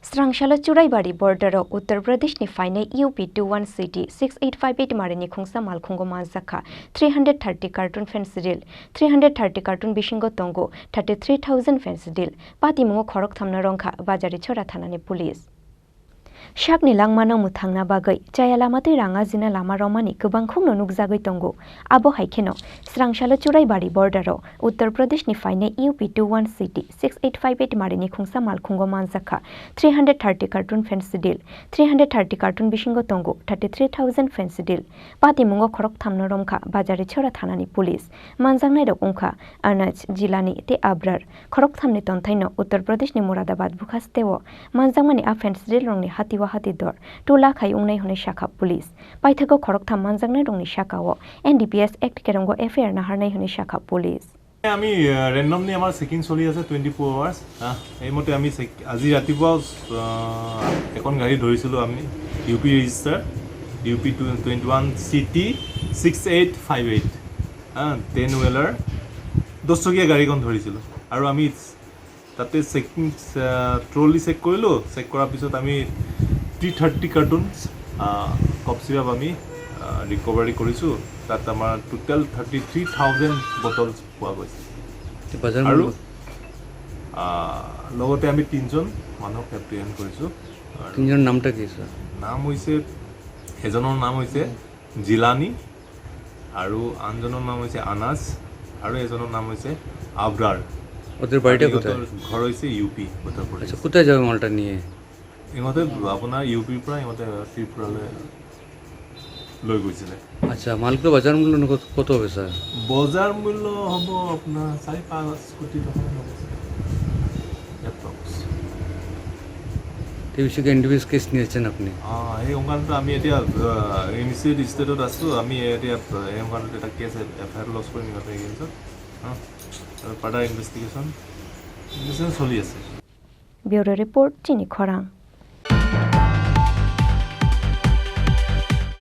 Srangshala Churaibari Bordero Uttar Pradesh ni Phainai UP21CT-6858 Marini Khongsa Malkhungo Manjakha 330 carton Phensedyl 330 carton Bishingo Tongo 33,000 Phensedyl Patimungo Khorang thamna rongkha Bajari Chora Thanani Police Shakni langmano muthangna bagai chaya lamatui ranga jina lama romani gobang khungno nukjagoi tongo abo haikeno Srangshala Churaibari Bordero Uttar Pradesh ni Phainai UP21CT-6858 Marini Khongsa Malkhungo Manjakha 330 carton Phensedyl 330 carton Bishingo Tongo 33,000 Phensedyl Patimungo Khorang thamna romkha Bajari Chora Thanani Police Manjaknai rok ongkha Arnaj Jilani te Abrar Khorang thamni tonthaino Uttar Pradesh ni Moradabad bukhasteo Manjakmani a Phensedyl rongni hati dor 2 lakh hai ungnai hone shakha police paithago khorok tham manjaknai rongni shakao NDPS act kerongo FIR na harnai hone shakha police আমি randomly আমার checking চলি আছে 24 hours এই মতে আমি আজি ৰাতিপুৱা এখন গাড়ী ধৰিছিলো আমি UP ৰেজিষ্টাৰ UP21CT-6858 10 হুইলাৰ 10 চকীয়া গাড়ীখন ধৰিছিলো আৰু আমি তাতে চেকিং ট্ৰলি চেক কৰিলো চেক কৰাৰ পিছত আমি 330 কাৰ্টুন কফ সিৰাপ আমি ৰিকভাৰি কৰিছো তাত আমাৰ টোটাল 33,000 বটলছ পোৱা গৈছে আৰু লগতে আমি তিনজন মানুহক এপ্ৰিহেণ্ড কৰিছো তিনজন নামটা কি স্যাৰ নাম হৈছে এজনৰ নাম হৈছে জিলানি আৰু আনজনৰ নাম হৈছে আনাস আৰু এজনৰ নাম হৈছে আবৰাৰ ওদেৰ বাড়িটা কোথায় ঘৰ হইছে ইউপি উত্তৰ প্ৰদেশ আচ্ছা কোথায় যাবে মালটা নিয়ে এমতে আপনাৰ ইউপি পৰা এমতে ত্রিপুরালে লৈ গৈছিলে আচ্ছা মালগুলো বাজার মূল্য কত হবে স্যার বাজার মূল্য হব আপনার 4-5 কোটি টাকা হবে অ্যাপ্রক্স এই বিষয়ে এনডিপিএস কেস নিয়েছেন আপনি এই অঙ্কানটো আমি এতিয়া ইনিশিয়েট স্টেটত আছো আমি এতিয়া এই অঙ্কানটো এটা কেস এফআইআর লস কৰি নিতে গেছে ফাৰ্দাৰ ইনভেস্টিগেশন চলি আছে Bureau Report Chini Khorang